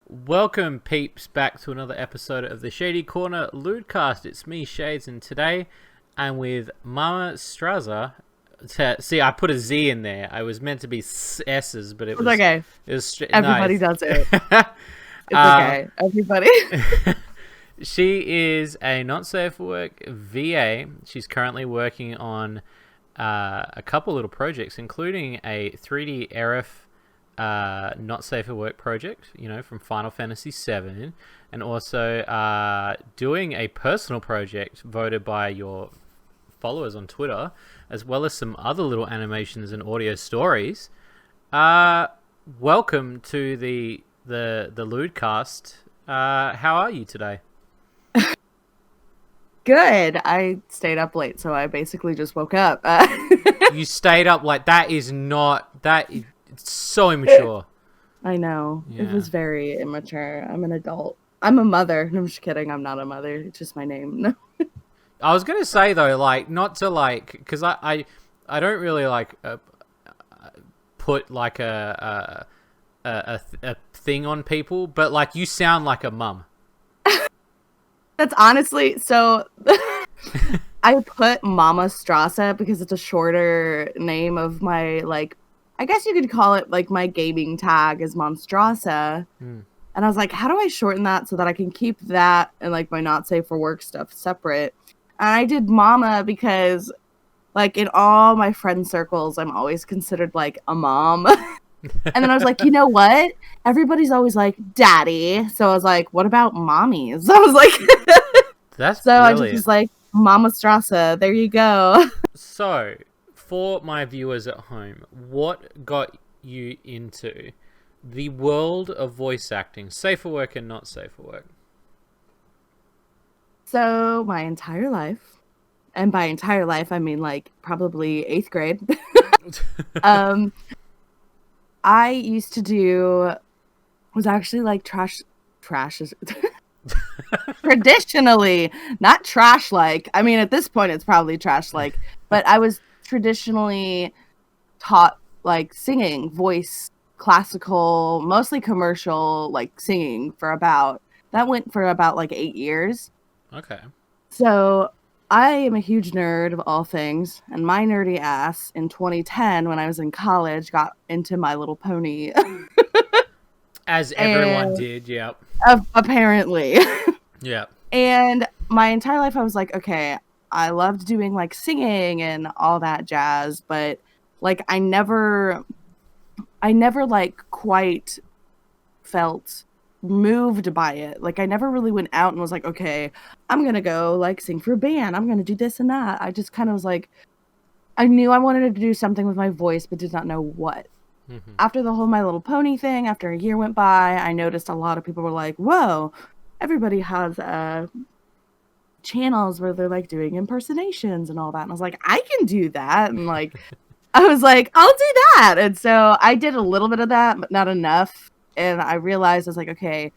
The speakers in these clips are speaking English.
Welcome, peeps, back to another episode of the Shady Lewdcast. It's me, Shades, and today I'm with Mama Strassa. See, I put a Z in there. I was meant to be S's, but it was okay. It was Everybody nice. does it. It's okay. Everybody. She is a not safe for work VA. She's currently working on a couple little projects, including a 3D Aerith not safe for work project, from Final Fantasy VII, and also doing a personal project voted by your followers on Twitter, as well as some other little animations and audio stories. Welcome to the Lewdcast. How are you today? Good. I stayed up late, so I basically just woke up. You stayed up like that is not that. It's so immature. I know. Yeah. It was very immature. I'm an adult. I'm a mother. No, I'm just kidding. I'm not a mother. It's just my name. No. I was gonna say though, not to because I don't really put a thing on people, but you sound like a mum. That's honestly so. I put Mama Strassa because it's a shorter name of my I guess you could call it my gaming tag is Mom Strassa. And I was like, how do I shorten that so that I can keep that and my not safe for work stuff separate? And I did Mama because in all my friend circles, I'm always considered a mom. And then I was like, you know what? Everybody's always like, daddy. So I was like, what about mommies? I was like, that's so brilliant. I just was like, Mama Strassa, there you go. So, for my viewers at home, what got you into the world of voice acting, safe for work and not safe for work? So my entire life, and by entire life, I mean probably 8th grade. I used to do, was actually trash is traditionally, not trash I mean, at this point it's probably trash but I was traditionally taught singing, voice, classical, mostly commercial, singing that went for about 8 years. Okay. So I am a huge nerd of all things, and my nerdy ass in 2010 when I was in college got into My Little Pony. As everyone did, yep. Apparently. Yeah. And my entire life I was like, okay, I loved doing singing and all that jazz, but I never quite felt moved by it. I never really went out and was like, okay, I'm gonna go sing for a band, I'm gonna do this and that. I just kind of was I knew I wanted to do something with my voice but did not know what. After the whole My Little Pony thing, after a year went by, I noticed a lot of people were like, whoa, everybody has channels where they're doing impersonations and all that, and I was like, I can do that. And I was like, I'll do that. And so I did a little bit of that, but not enough. And I realized I was like, okay,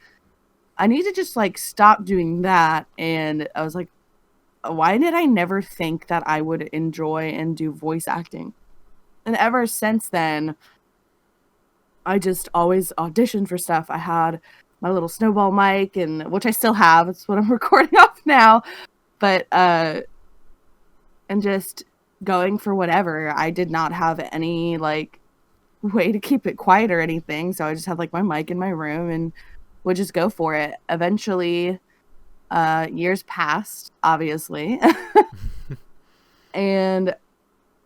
I need to just stop doing that. And I was like, why did I never think that I would enjoy and do voice acting? And ever since then, I just always auditioned for stuff. I had my little snowball mic, and which I still have. It's what I'm recording off now. But and just going for whatever. I did not have any way to keep it quiet or anything, so I just had my mic in my room and would just go for it. Eventually, years passed, obviously, and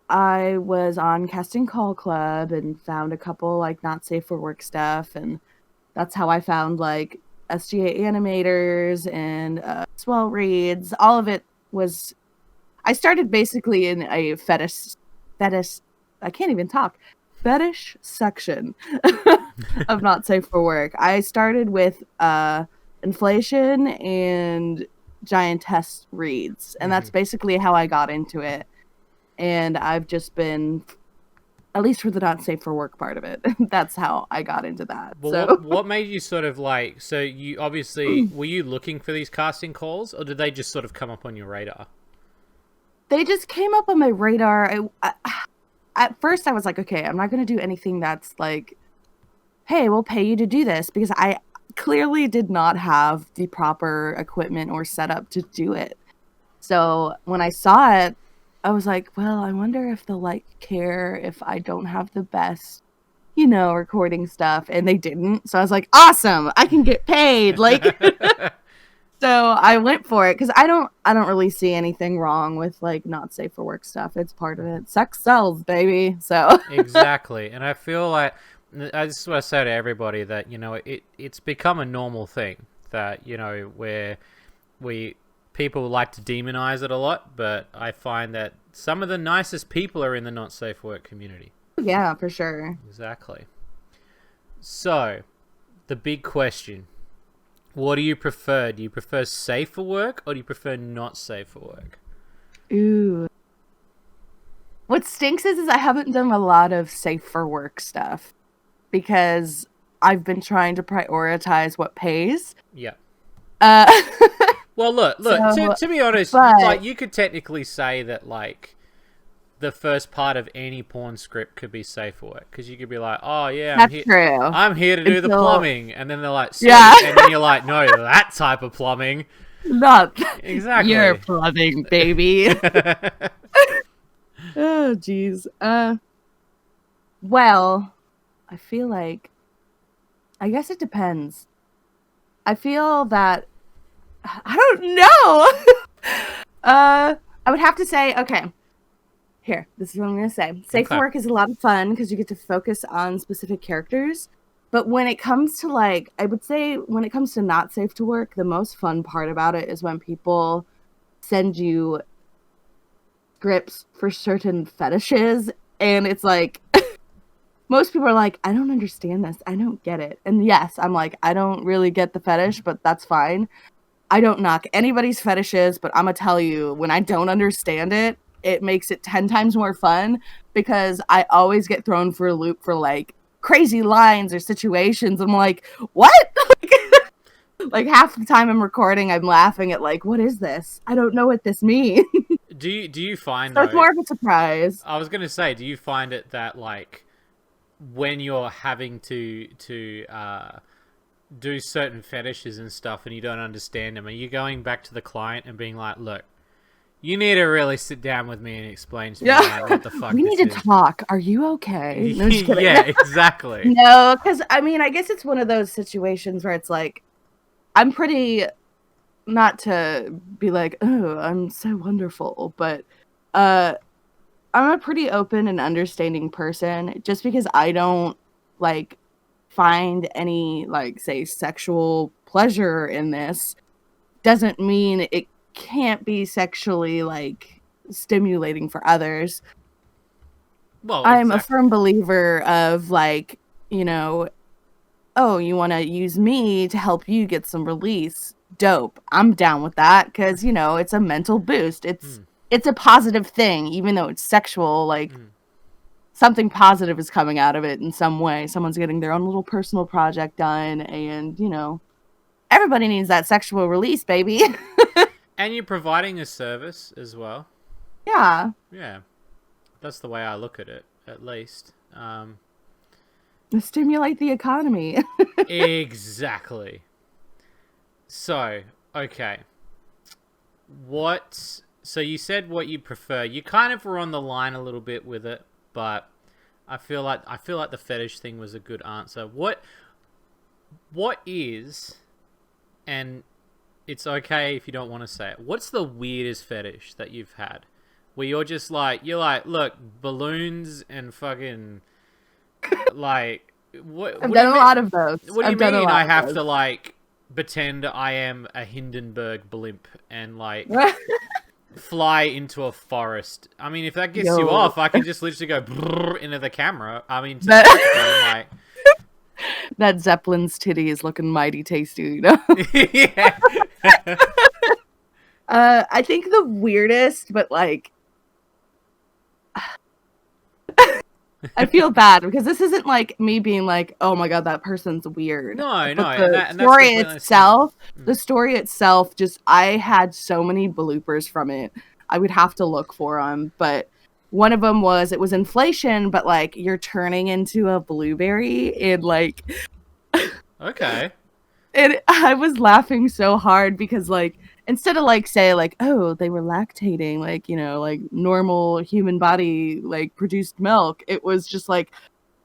I was on Casting Call Club and found a couple not safe for work stuff, and that's how I found SGA animators and swell reads. All of it was, I started basically in a fetish. I can't even talk. Fetish section of not safe for work. I started with inflation and giantess reads, and that's basically how I got into it. And I've just been, at least for the not safe for work part of it, that's how I got into that. Well, so what made you sort of so you obviously, were you looking for these casting calls, or did they just sort of come up on your radar? They just came up on my radar. At first I was like, okay, I'm not going to do anything that's hey, we'll pay you to do this, because clearly did not have the proper equipment or setup to do it. So when I saw it, I was like, well, I wonder if they'll like care if I don't have the best, recording stuff. And they didn't. So I was like, awesome, I can get paid. Like, so I went for it because I don't really see anything wrong with like not safe for work stuff. It's part of it. Sex sells, baby. So Exactly. And I feel like I just want to say to everybody that, it's become a normal thing that, where people like to demonize it a lot, but I find that some of the nicest people are in the not safe work community. Yeah, for sure. Exactly. So, the big question. What do you prefer? Do you prefer safe for work or do you prefer not safe for work? Ooh. What stinks is I haven't done a lot of safe for work stuff because I've been trying to prioritize what pays. Yeah. Uh, well, look. So, to be honest, but- like you could technically say that like the first part of any porn script could be safe for work because you could be like, oh yeah, That's true. I'm here to do the Until- plumbing, and then they're like, sweet. Yeah. And then you're like, no, that type of plumbing. Not Exactly. your plumbing, baby. Oh, jeez. Well, I feel like, I guess it depends. I feel that, I don't know. I would have to say, okay, here, this is what I'm going to say. Safe for work is a lot of fun because you get to focus on specific characters. But when it comes to like, I would say when it comes to not safe to work, the most fun part about it is when people send you scripts for certain fetishes. And it's like, most people are like, I don't understand this. I don't get it. And yes, I'm like, I don't really get the fetish, but that's fine. I don't knock anybody's fetishes, but I'm going to tell you, when I don't understand it, it makes it 10 times more fun because I always get thrown for a loop for like crazy lines or situations. I'm like, what? Like half the time I'm recording, I'm laughing at like, what is this? I don't know what this means. Do you find So it's more of a surprise. I was gonna say, do you find it that like when you're having to do certain fetishes and stuff and you don't understand them, are you going back to the client and being like, look, you need to really sit down with me and explain to me like, what the fuck we need to is. talk. Are you okay? No, just kidding. Yeah, exactly. No, because I mean, I guess it's one of those situations where it's like, I'm pretty, not to be like, oh, I'm so wonderful, but I'm a pretty open and understanding person. Just because I don't like find any like say sexual pleasure in this doesn't mean it can't be sexually like stimulating for others. Well, I'm a firm believer of like, oh, you want to use me to help you get some release? Dope. I'm down with that because, it's a mental boost. It's a positive thing, even though it's sexual. Like, something positive is coming out of it in some way. Someone's getting their own little personal project done, and, everybody needs that sexual release, baby. And you're providing a service as well. Yeah. Yeah. That's the way I look at it, at least. Stimulate the economy. Exactly. So, okay. So you said what you prefer. You kind of were on the line a little bit with it, but I feel like the fetish thing was a good answer. What is, and it's okay if you don't want to say it, what's the weirdest fetish that you've had? Where you're like, look, balloons and fucking, like, what? I've done a lot of those. What do you mean I have to, like, pretend I am a Hindenburg blimp and, like, fly into a forest? I mean, if that gets you off, I can just literally go brrr into the camera. I mean, like... That Zeppelin's titty is looking mighty tasty, Yeah. I think the weirdest, but like, I feel bad because this isn't like me being like, oh my god, that person's weird. No. The story itself, just I had so many bloopers from it. I would have to look for them, but one of them was it was inflation, but like you're turning into a blueberry and like. Okay. And I was laughing so hard because, like, instead of, like, say, like, oh, they were lactating, like, you know, like, normal human body, like, produced milk, it was just, like,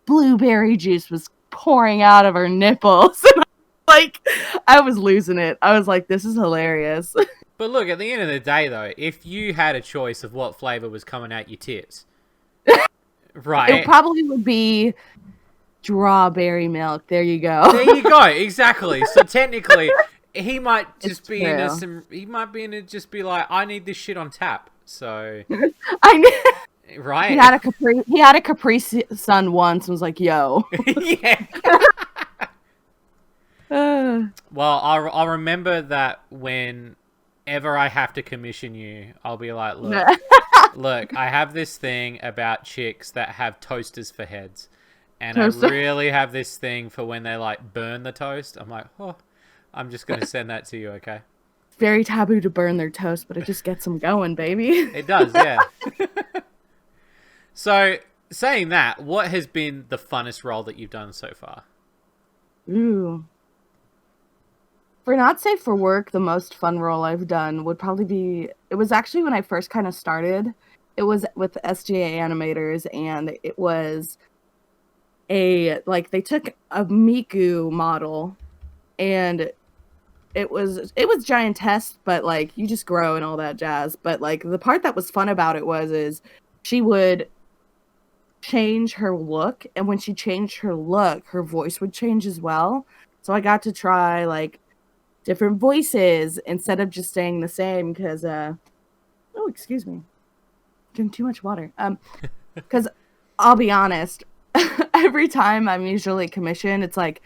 blueberry juice was pouring out of her nipples. And like, I was losing it. I was like, this is hilarious. But look, at the end of the day, though, if you had a choice of what flavor was coming out your tits, right? It probably would be strawberry milk. There you go. There you go. Exactly. So technically, he might just It's be into true. some. He might be into just be like, I need this shit on tap. So I knew. right. He had a Capri Sun once and was like, yo. Yeah. Uh, Well, I'll remember that whenever I have to commission you, I'll be like, look, I have this thing about chicks that have toasters for heads. And Toaster. I really have this thing for when they, like, burn the toast. I'm like, oh, I'm just going to send that to you, okay? Very taboo to burn their toast, but it just gets them going, baby. It does, yeah. So, saying that, what has been the funnest role that you've done so far? Ooh. For Not Safe for Work, the most fun role I've done would probably be... It was actually when I first kind of started. It was with SGA animators, and it was... they took a Miku model, and it was giantess, but like you just grow and all that jazz. But like the part that was fun about it is she would change her look, and when she changed her look, her voice would change as well. So I got to try like different voices instead of just staying the same because oh, excuse me, drink too much water. Because I'll be honest, every time I'm usually commissioned, it's like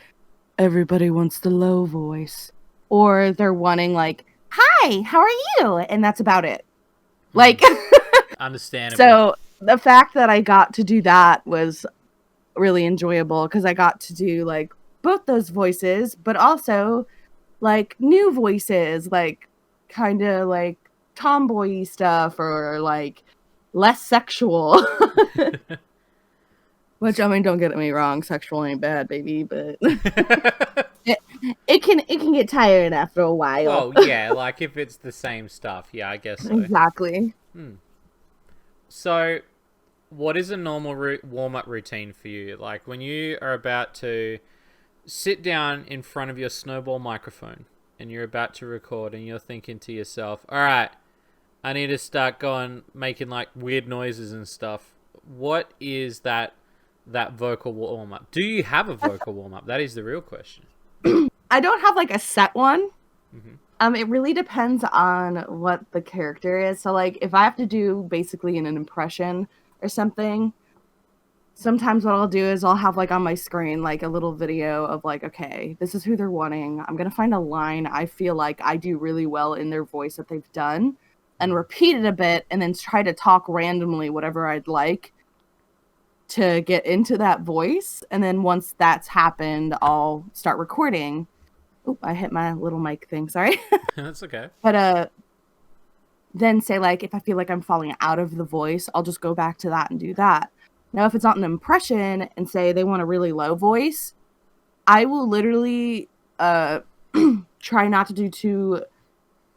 everybody wants the low voice, or they're wanting like, "Hi, how are you?" and that's about it. Like, Understandable. So the fact that I got to do that was really enjoyable because I got to do like both those voices, but also like new voices, like kind of like tomboy stuff or like less sexual. Which, I mean, don't get me wrong, sexual ain't bad, baby, but it can get tiring after a while. Well, yeah, like if it's the same stuff, yeah, I guess so. Exactly. So, what is a normal warm-up routine for you? Like when you are about to sit down in front of your snowball microphone and you're about to record and you're thinking to yourself, all right, I need to start making like weird noises and stuff. What is that vocal warm-up? Do you have a vocal warm-up? That is the real question. I don't have like a set one. It really depends on what the character is. So like if I have to do basically an impression or something, sometimes what I'll do is I'll have like on my screen like a little video of like, okay, this is who they're wanting. I'm gonna find a line I feel like I do really well in their voice that they've done and repeat it a bit and then try to talk randomly whatever I'd like to get into that voice. And then once that's happened, I'll start recording. Oop, I hit my little mic thing, sorry. That's okay. But then say like if I feel like I'm falling out of the voice, I'll just go back to that and do that. Now if it's not an impression and say they want a really low voice, I will literally try not to do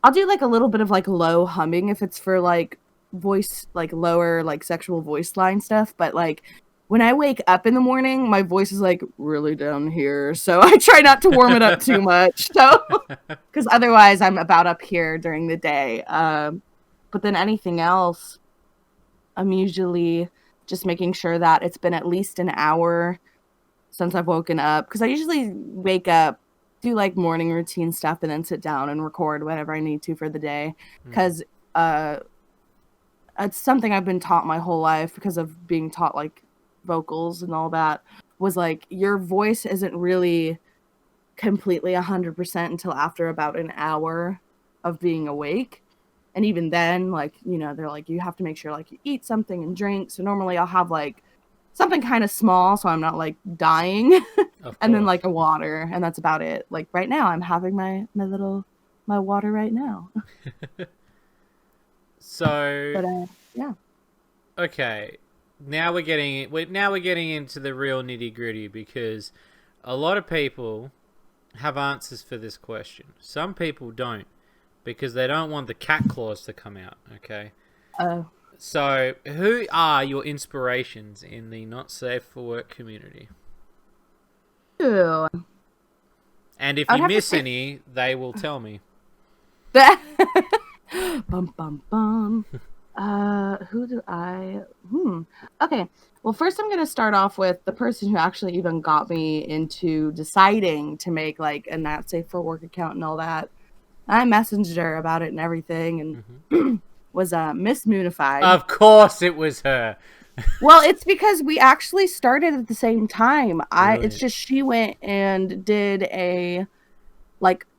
I'll do like a little bit of like low humming if it's for like voice, like lower like sexual voice line stuff, but like when I wake up in the morning, my voice is like really down here, so I try not to warm it up too much. So, because otherwise I'm about up here during the day. But then anything else, I'm usually just making sure that it's been at least an hour since I've woken up. Because I usually wake up, do like morning routine stuff, and then sit down and record whatever I need to for the day. Because it's something I've been taught my whole life because of being taught like vocals and all that, was like your voice isn't really completely 100% until after about an hour of being awake. And even then, like, you know, they're like, you have to make sure like you eat something and drink. So normally I'll have like something kind of small so I'm not like dying and then like a water, and that's about it. Like right now I'm having my water right now. So But yeah. Okay, now we're getting into the real nitty gritty, because a lot of people have answers for this question. Some people don't, because they don't want the cat claws to come out, okay? Oh. So, who are your inspirations in the not safe for work community? Ew. And if I'd you have to miss say- any, they will tell me. Bum bum bum. Who do I? Okay. Well, first I'm gonna start off with the person who actually even got me into deciding to make like a not safe for work account and all that. I messaged her about it and everything, and was Miss Moonified. Of course, it was her. Well, it's because we actually started at the same time. Brilliant. It's just she went and did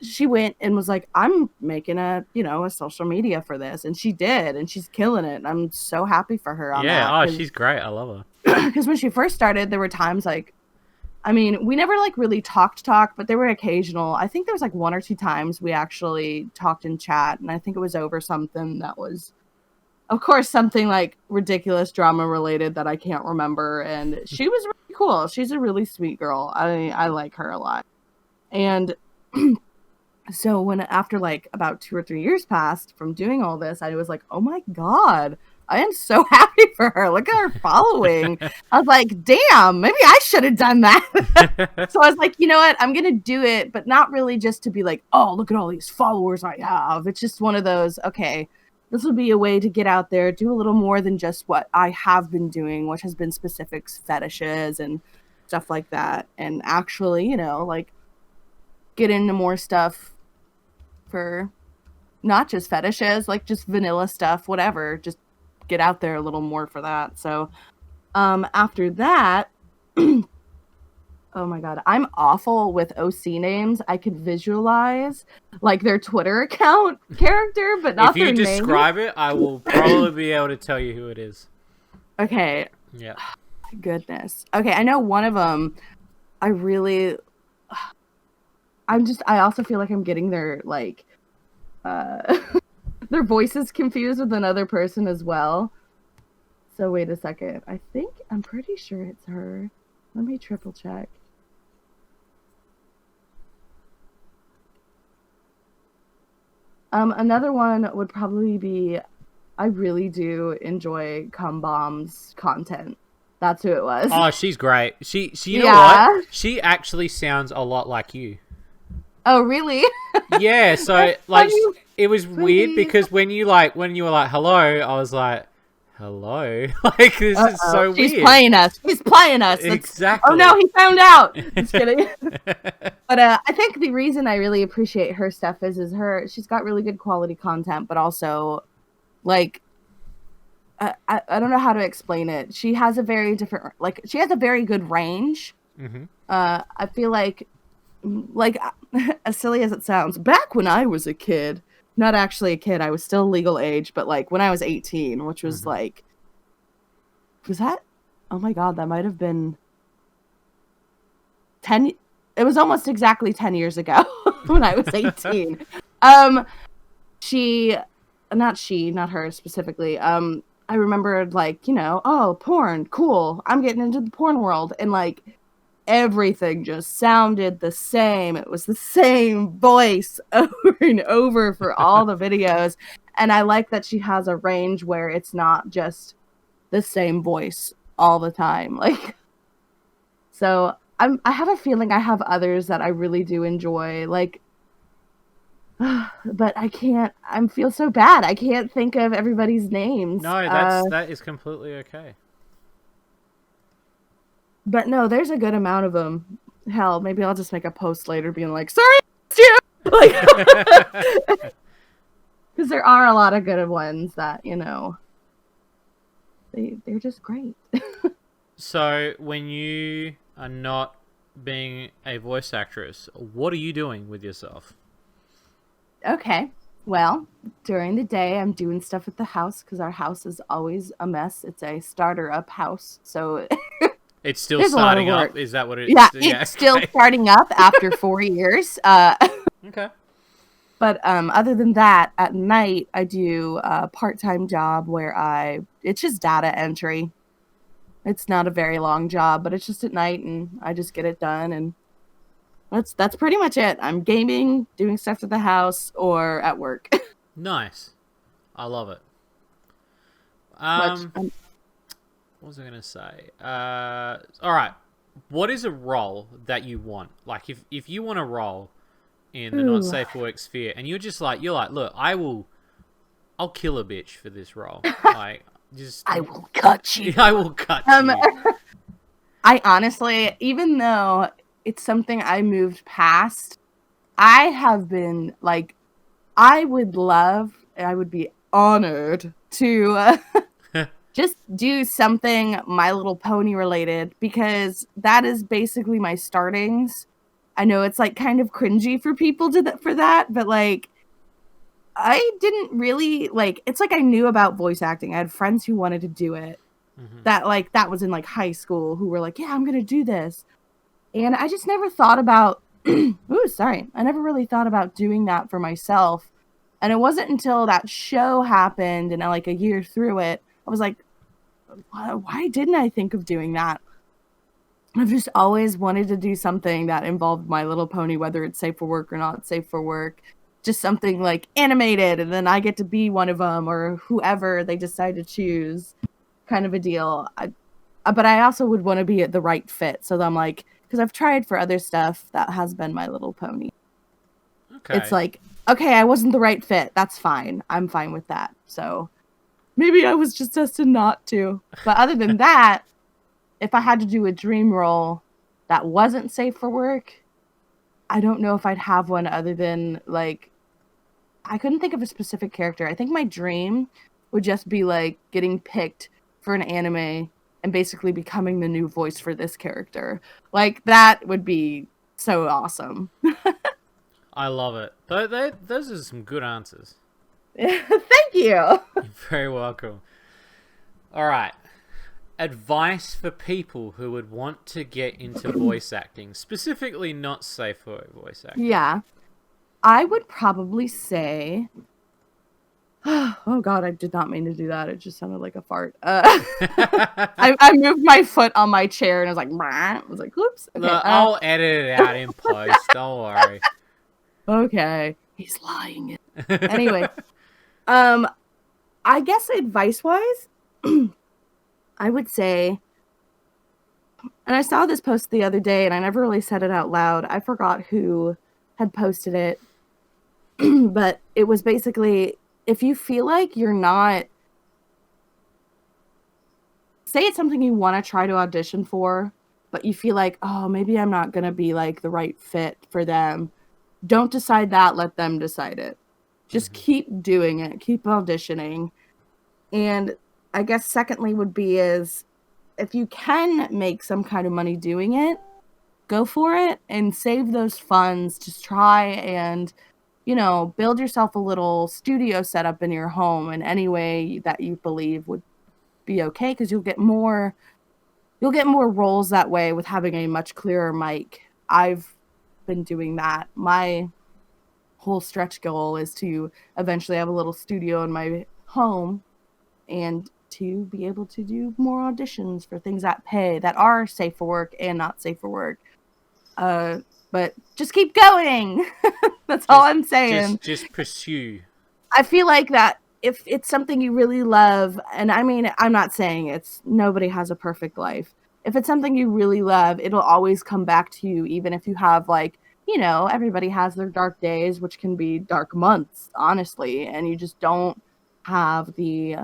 she went and was like, I'm making a social media for this, and she did, and she's killing it. And I'm so happy for her on that. Yeah, she's great. I love her. Because when she first started, there were times we never really talked, but there were occasional. I think there was one or two times we actually talked in chat, and I think it was over something that was, of course, something ridiculous drama related that I can't remember. And she was really cool. She's a really sweet girl. I like her a lot. And so when after about 2 or 3 years passed from doing all this, I was like, oh my God, I am so happy for her. Look at her following. I was like, damn, maybe I should have done that. So I was like, you know what? I'm going to do it, but not really just to be like, oh, look at all these followers I have. It's just one of those, okay, this will be a way to get out there, do a little more than just what I have been doing, which has been specific fetishes and stuff like that. And actually, get into more stuff for not just fetishes, just vanilla stuff, whatever. Just get out there a little more for that. So after that, oh my God, I'm awful with OC names. I could visualize their Twitter account character, but not their name. If you describe it, I will probably be able to tell you who it is. Okay. Yeah. Goodness. Okay, I know one of them. I also feel like I'm getting their their voices confused with another person as well. So wait a second. I'm pretty sure it's her. Let me triple check. Another one would probably be, I really do enjoy Cum Bomb's content. That's who it was. Oh, she's great. You know what? She actually sounds a lot like you. Oh, really? Yeah, so it was weird because when you were like hello, I was like, hello? This is so weird. She's playing us. He's playing us. Exactly. Oh no, he found out. Just kidding. But I think the reason I really appreciate her stuff is she's got really good quality content, but also I don't know how to explain it. She has a very different she has a very good range. Mm-hmm. I feel like as silly as it sounds, back when I was a kid, not actually a kid, I was still legal age, but when I was 18, which was was that? Oh my God, that might have been 10. It was almost exactly 10 years ago when I was 18. Not her specifically. I remembered oh, porn, cool. I'm getting into the porn world, and everything just sounded the same. It was the same voice over and over for all the videos. And I like that she has a range where it's not just the same voice all the time. So I have a feeling I have others that I really do enjoy. But I feel so bad. I can't think of everybody's names. No, that is completely okay. But no, there's a good amount of them. Hell, maybe I'll just make a post later being like, sorry, you! Because there are a lot of good ones that, they're just great. So, when you are not being a voice actress, what are you doing with yourself? Okay. Well, during the day, I'm doing stuff at the house because our house is always a mess. It's a starter-up house, so... It's still starting up? Is that what it is? Yeah, it's still starting up after 4 years. Okay. But other than that, at night, I do a part-time job where it's just data entry. It's not a very long job, but it's just at night, and I just get it done. And That's pretty much it. I'm gaming, doing stuff at the house, or at work. Nice. I love it. Much. What was I gonna say? All right. What is a role that you want? Like, if you want a role in the not Ooh. safe for work sphere, and you're like, look, I'll kill a bitch for this role. Like, just I will cut you. I will cut you. I honestly, even though it's something I moved past, I have been like, I would be honored to just do something My Little Pony related, because that is basically my startings. I know it's like kind of cringy for people for that, but like I didn't really like, it's like I knew about voice acting. I had friends who wanted to do it. That was in like high school, who were like, yeah, I'm gonna do this. And I just never thought about I never really thought about doing that for myself. And it wasn't until that show happened and like a year through it, I was like, why didn't I think of doing that? I've just always wanted to do something that involved My Little Pony, whether it's safe for work or not safe for work. Just something like animated, and then I get to be one of them, or whoever they decide to choose, kind of a deal. But I also would want to be at the right fit. So I'm like, because I've tried for other stuff that has been My Little Pony. Okay. It's like, okay, I wasn't the right fit. That's fine. I'm fine with that. So maybe I was just destined not to. But other than that, if I had to do a dream role that wasn't safe for work, I don't know if I'd have one other than, like, I couldn't think of a specific character. I think my dream would just be, like, getting picked for an anime and basically becoming the new voice for this character. Like, that would be so awesome. I love it. Those are some good answers. Thank you. You're very welcome. All right. Advice for people who would want to get into voice acting, specifically not safe for voice acting. Yeah. I would probably say... Oh god, I did not mean to do that. It just sounded like a fart. I moved my foot on my chair and I was like, I was like, oops. Okay, Look, I'll edit it out in post. Don't worry. Okay. He's lying. Anyway, I guess advice-wise, I would say, and I saw this post the other day and I never really said it out loud. I forgot who had posted it, but it was basically, if you feel like you're not, say it's something you want to try to audition for, but you feel like, oh, maybe I'm not going to be like the right fit for them. Don't decide that. Let them decide it. Just keep doing it. Keep auditioning. And I guess secondly would be is, if you can make some kind of money doing it, go for it and save those funds to try and, you know, build yourself a little studio setup in your home in any way that you believe would be okay, because you'll get more roles that way with having a much clearer mic. I've been doing that. My whole stretch goal is to eventually have a little studio in my home and to be able to do more auditions for things that pay, that are safe for work and not safe for work. But just keep going. That's all I'm saying. Just pursue. I feel like that if it's something you really love, and I mean, I'm not saying nobody has a perfect life. If it's something you really love, it'll always come back to you, even if you have, like, you know, everybody has their dark days, which can be dark months, honestly, and you just don't have the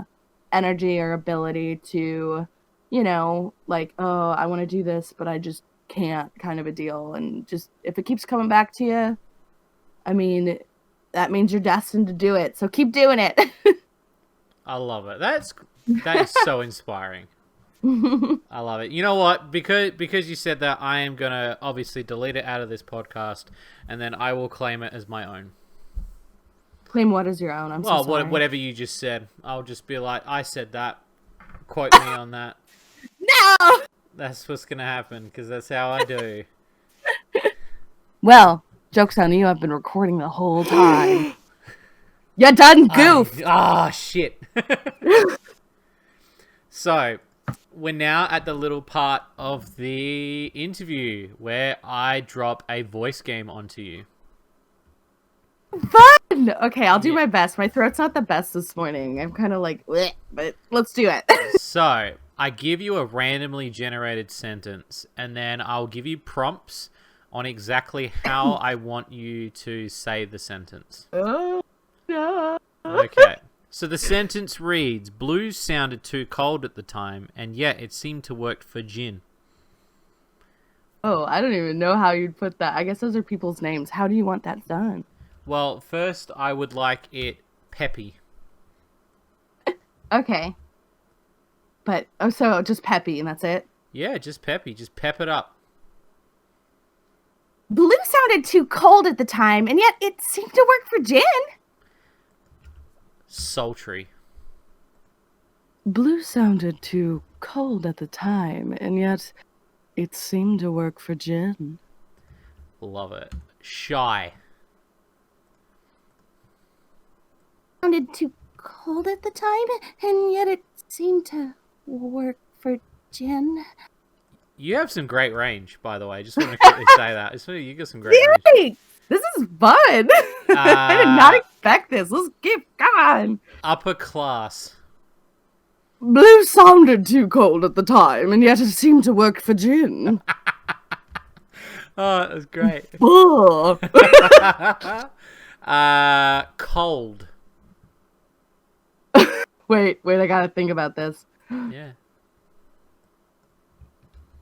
energy or ability to, you know, like, oh, I want to do this, but I just can't, kind of a deal. And just, if it keeps coming back to you, I mean, that means you're destined to do it. So keep doing it. I love it. That is so inspiring. I love it. You know what? Because you said that, I am gonna obviously delete it out of this podcast, and then I will claim it as my own. Claim what as your own? I'm so sorry. Whatever you just said. I'll just be like, I said that. Quote me on that. No! That's what's gonna happen, because that's how I do. Well, joke's on you. I've been recording the whole time. You done goof. Shit. So, we're now at the little part of the interview where I drop a voice game onto you. Fun! Okay, I'll do Yeah. my best. My throat's not the best this morning. I'm kind of like, bleh, but let's do it. So, I give you a randomly generated sentence, and then I'll give you prompts on exactly how I want you to say the sentence. Oh, no. Okay. So the sentence reads, blues sounded too cold at the time, and yet it seemed to work for gin. Oh, I don't even know how you'd put that. I guess those are people's names. How do you want that done? Well, first I would like it peppy. Okay. But, oh, so just peppy and that's it? Yeah, just peppy. Just pep it up. Blue sounded too cold at the time, and yet it seemed to work for gin. Sultry. Blue sounded too cold at the time, and yet it seemed to work for gin. Love it. Shy. Sounded too cold at the time, and yet it seemed to work for gin. You have some great range, by the way. Just want to quickly say that. You got some great range. Yay! This is fun. I did not expect this. Let's keep going. Upper class. Blue sounded too cold at the time, and yet it seemed to work for gin. Oh, that was great. Cold. Wait, I gotta think about this. Yeah.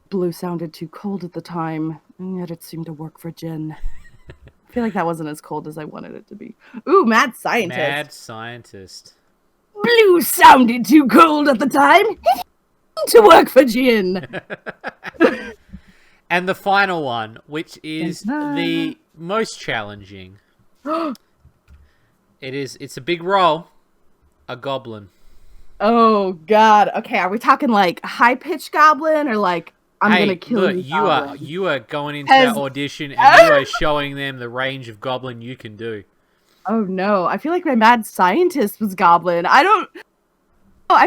Blue sounded too cold at the time, and yet it seemed to work for gin. I feel like that wasn't as cold as I wanted it to be. Ooh, mad scientist. Mad scientist. Blue sounded too cold at the time to work for gin. And the final one, which is the most challenging. It's a big role. A goblin. Oh God. Okay, are we talking like high pitched goblin or like I'm gonna kill you? Look, you are going into that audition and you are showing them the range of goblin you can do. Oh no, I feel like my mad scientist was goblin. I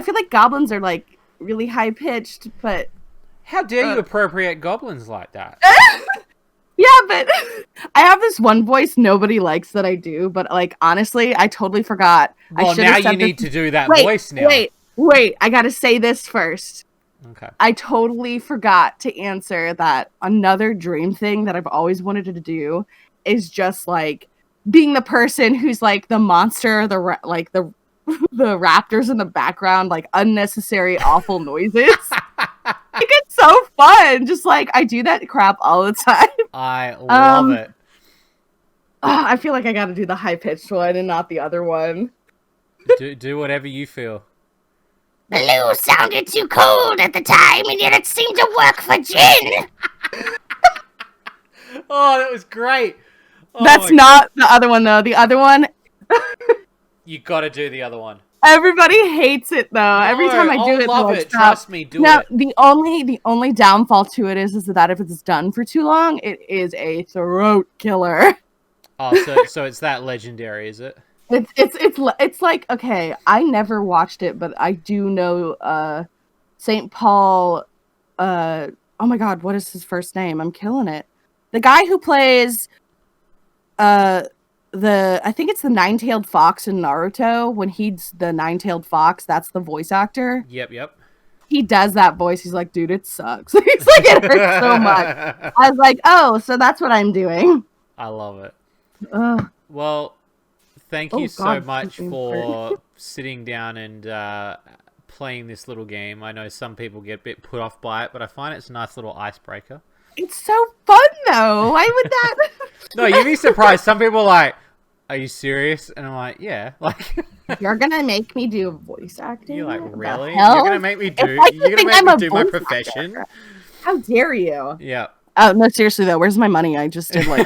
feel like goblins are like really high pitched, but how dare you appropriate goblins like that? Yeah, but I have this one voice nobody likes that I do, but like honestly, I totally forgot. Well, now you need to do that voice now. Wait, I gotta say this first. Okay. I totally forgot to answer that another dream thing that I've always wanted to do is just like being the person who's like the monster, the raptors in the background, like unnecessary awful noises. Like it's so fun. Just like I do that crap all the time. I love it. I feel like I got to do the high pitched one and not the other one. Do whatever you feel. Blue sounded too cold at the time, and yet it seemed to work for gin. Oh, that was great. Oh, that's not the other one though. The other one. You got to do the other one. Everybody hates it though. No, every time I do love it. Trust me, do it. The only downfall to it is that if it's done for too long, it is a throat killer. Oh, so it's that legendary, is it? It's like, okay, I never watched it, but I do know St. Paul. Oh my God, what is his first name? I'm killing it. The guy who plays I think it's the nine-tailed fox in Naruto. When he's the nine-tailed fox, that's the voice actor. Yep. He does that voice. He's like, dude, it sucks. He's like, it hurts so much. I was like, oh, so that's what I'm doing. I love it. Ugh. Well, thank you so much for sitting down and playing this little game. I know some people get a bit put off by it, but I find it's a nice little icebreaker. It's so fun, though. Why would that... No, you'd be surprised. Some people are like, are you serious? And I'm like, yeah. Like, you're gonna make me do voice acting? You're like, really? You're gonna make me do my profession? Actor. How dare you? Yeah. Oh no, seriously though, where's my money? I just did like.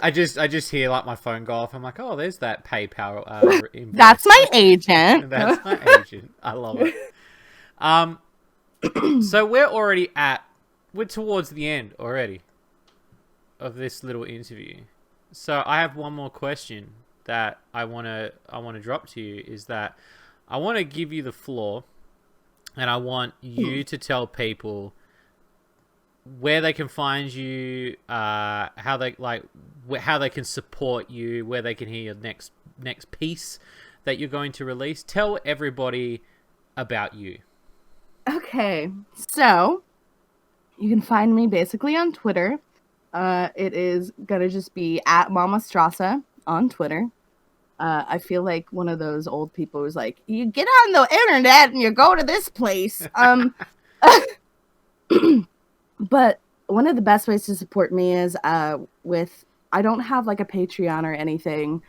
I just hear like my phone go off. I'm like, oh, there's that PayPal. That's my agent. That's my agent. I love it. So we're towards the end already of this little interview. So I have one more question that I want to drop to you, is that I want to give you the floor and I want you to tell people where they can find you, how they can support you, where they can hear your next piece that you're going to release. Tell everybody about you. Okay, so you can find me basically on Twitter. It is gonna just be at Mama Strassa on Twitter. I feel like one of those old people who's like, you get on the internet and you go to this place. But one of the best ways to support me is with, I don't have like a Patreon or anything.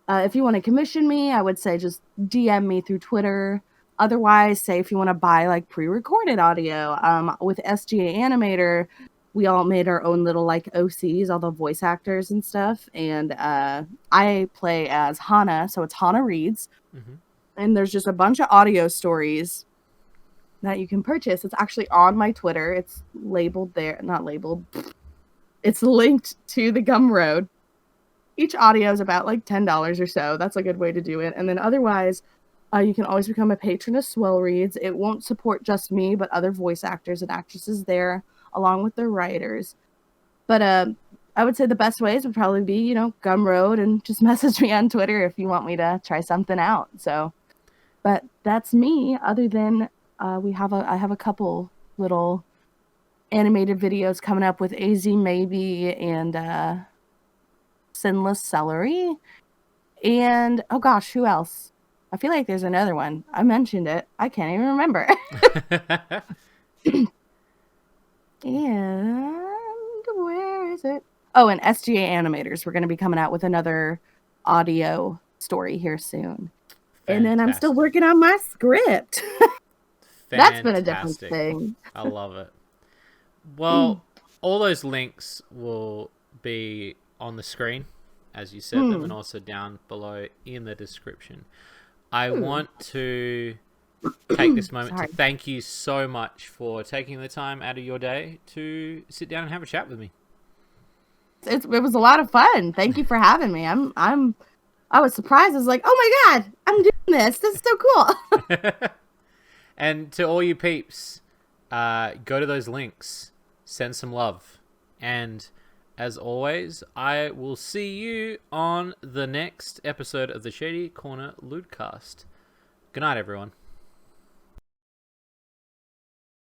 If you want to commission me, I would say just DM me through Twitter. Otherwise, say if you want to buy like pre-recorded audio, with SGA Animator, we all made our own little like OCs, all the voice actors and stuff. And I play as Hana, so it's Hana Reads. Mm-hmm. And there's just a bunch of audio stories that you can purchase. It's actually on my Twitter. It's labeled there, not labeled. It's linked to the Gumroad. Each audio is about like $10 or so. That's a good way to do it. And then otherwise, you can always become a patron of Swell Reads. It won't support just me, but other voice actors and actresses there, along with their writers. But I would say the best ways would probably be, Gumroad, and just message me on Twitter if you want me to try something out. So, but that's me. Other than I have a couple little animated videos coming up with AZ Maybe and Sinless Celery. And oh gosh, who else? I feel like there's another one. I mentioned it. I can't even remember. And where is it? Oh, and SGA Animators. We're going to be coming out with another audio story here soon. Fantastic. And then I'm still working on my script. That's been a different thing. I love it. Well, all those links will be on the screen, as you said them, and also down below in the description. I want to take this moment to thank you so much for taking the time out of your day to sit down and have a chat with me. It was a lot of fun. Thank you for having me. I was surprised. I was like, oh my God, I'm doing this. This is so cool. And to all you peeps, go to those links, send some love. And as always, I will see you on the next episode of the Shady Corner Lewdcast. Good night, everyone.